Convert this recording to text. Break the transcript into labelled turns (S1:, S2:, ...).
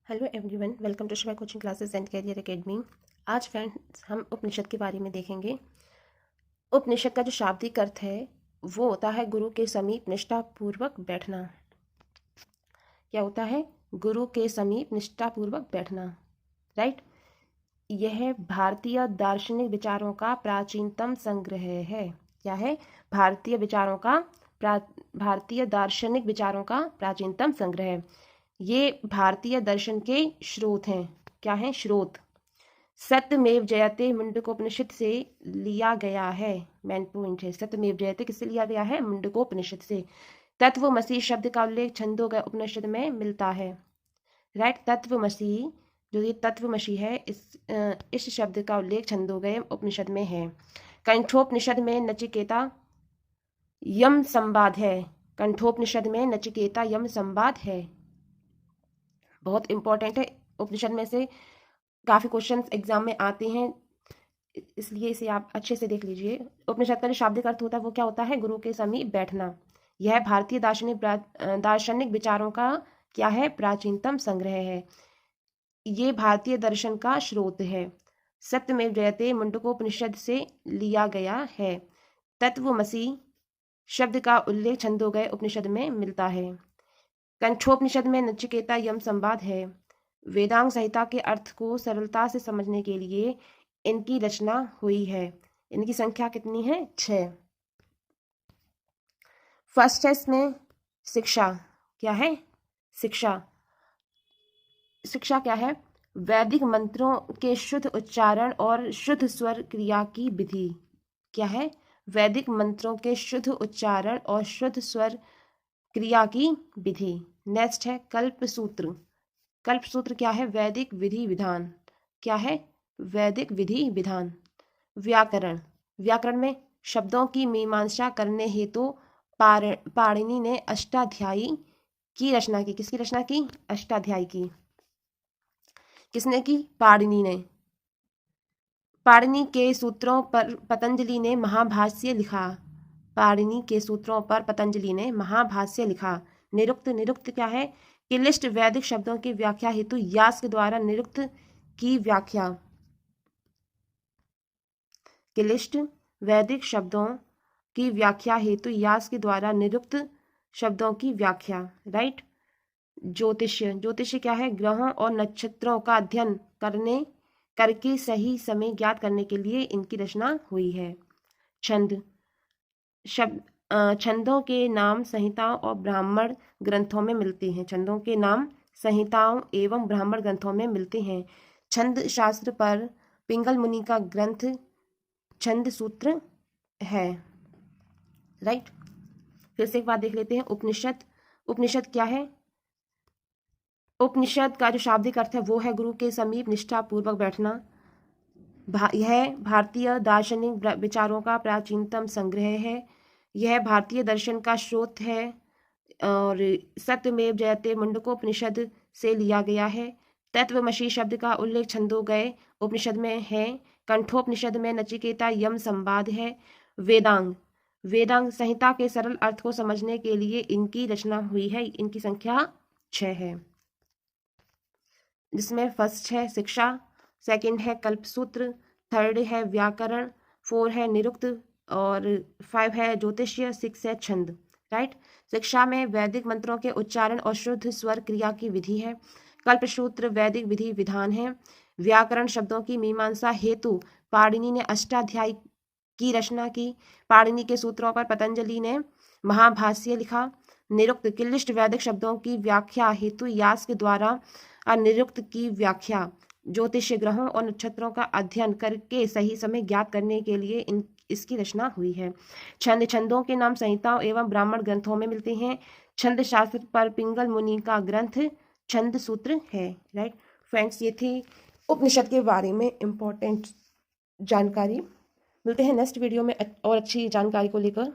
S1: Hello everyone, welcome to Shiva coaching classes and career academy. आज friends हम उपनिषद के बारे में देखेंगे। उपनिषद का जो शाब्दिक अर्थ है वो होता है गुरु के समीप निष्ठापूर्वक बैठना। क्या होता है? गुरु के समीप निष्ठापूर्वक बैठना, राइट। यह भारतीय दार्शनिक विचारों का प्राचीनतम संग्रह है। क्या है? भारतीय दार्शनिक विचारों का प्राचीनतम संग्रह है। ये भारतीय दर्शन के स्रोत हैं। क्या है? स्रोत। सत्यमेव जयते मुंडकोपनिषद से लिया गया है। मेन पॉइंट है, सत्यमेव जयते किससे लिया गया है? मुंडकोपनिषद से। तत्वमसी शब्द का उल्लेख छंदोग्य उपनिषद में मिलता है, राइट। तत्वमसी, जो ये तत्वमसी है, इस शब्द का उल्लेख छंदोग्य उपनिषद में है। कंठोपनिषद में नचिकेता यम संवाद है। कंठोपनिषद में नचिकेता यम संवाद है। बहुत इंपॉर्टेंट है। उपनिषद में से काफ़ी क्वेश्चंस एग्जाम में आते हैं, इसलिए इसे आप अच्छे से देख लीजिए। उपनिषद का जो शाब्दिक अर्थ होता है वो क्या होता है? गुरु के समीप बैठना। यह भारतीय दार्शनिक विचारों का क्या है? प्राचीनतम संग्रह है। ये भारतीय दर्शन का स्रोत है। सत्यमेव जयते मुंडकोपनिषद से लिया गया है। तत्वमसी शब्द का उल्लेख छंदोग्य उपनिषद में मिलता है। कंठोपनिषद में नचिकेता यम संवाद है। वेदांग संहिता के अर्थ को सरलता से समझने के लिए इनकी रचना हुई है। इनकी संख्या कितनी है? 6। फर्स्ट है इसमें शिक्षा। क्या है? शिक्षा। शिक्षा क्या है? वैदिक मंत्रों के शुद्ध उच्चारण और शुद्ध स्वर क्रिया की विधि। क्या है? वैदिक मंत्रों के शुद्ध उच्चारण और शुद्ध स्वर क्रिया की विधि। नेक्स्ट है कल्पसूत्र। कल्पसूत्र क्या है? वैदिक विधि विधान। क्या है? वैदिक विधि विधान। व्याकरण। व्याकरण में शब्दों की मीमांसा करने हेतु पाणिनि ने अष्टाध्यायी की रचना की। किसकी रचना की? अष्टाध्यायी की। किसने की? पाणिनि ने। पाणिनि के सूत्रों पर पतंजलि ने महाभाष्य लिखा। पाणिनि के सूत्रों पर पतंजलि ने महाभाष्य लिखा। निरुक्त। निरुक्त क्या है? क्लिष्ट वैदिक शब्दों की व्याख्या हेतु यास्क द्वारा निरुक्त की व्याख्या। क्लिष्ट वैदिक शब्दों की व्याख्या हेतु यास्क द्वारा निरुक्त शब्दों की व्याख्या, राइट। ज्योतिष्य। ज्योतिष्य क्या है? ग्रहों और नक्षत्रों का अध्ययन करके सही समय ज्ञात करने के लिए इनकी रचना हुई है। छंद। छंदों के नाम संहिताओं और ब्राह्मण ग्रंथों में मिलते हैं। छंदों के नाम संहिताओं एवं ब्राह्मण ग्रंथों में मिलते हैं। छंद शास्त्र पर पिंगल मुनि का ग्रंथ छंद सूत्र है, राइट। फिर से एक बात देख लेते हैं। उपनिषद। उपनिषद क्या है? उपनिषद का जो शाब्दिक अर्थ है वो है गुरु के समीप निष्ठापूर्वक बैठना। यह भारतीय दार्शनिक विचारों का प्राचीनतम संग्रह है। यह भारतीय दर्शन का स्रोत है और सत्यमेव जयते मुंडकोपनिषद से लिया गया है। तत्वमसी शब्द का उल्लेख छंदोग्य उपनिषद में है। कंठोपनिषद में नचिकेता यम संवाद है। वेदांग। वेदांग संहिता के सरल अर्थ को समझने के लिए इनकी रचना हुई है। इनकी संख्या 6 है, जिसमें फर्स्ट है शिक्षा, सेकंड है कल्पसूत्र, थर्ड है व्याकरण, 4 है निरुक्त और 5 है ज्योतिष्य, 6 है छंद, राइट। शिक्षा में वैदिक मंत्रों के उच्चारण और शुद्ध स्वर क्रिया की विधि है। कल्पसूत्र वैदिक विधि विधान है। व्याकरण शब्दों की मीमांसा हेतु पाणिनि ने अष्टाध्यायी की रचना की। पाणिनि के सूत्रों पर पतंजलि ने महाभाष्य लिखा। निरुक्त क्लिष्ट वैदिक शब्दों की व्याख्या हेतु यास्क द्वारा अनिरुक्त की व्याख्या। ज्योतिष ग्रहों और नक्षत्रों का अध्ययन करके सही समय ज्ञात करने के लिए इसकी रचना हुई है। छंद। छंदों के नाम संहिताओं एवं ब्राह्मण ग्रंथों में मिलते हैं। छंद शास्त्र पर पिंगल मुनि का ग्रंथ छंद सूत्र है, राइट। फ्रेंड्स, ये थी उपनिषद के बारे में इम्पोर्टेंट जानकारी। मिलते हैं नेक्स्ट वीडियो में और अच्छी जानकारी को लेकर।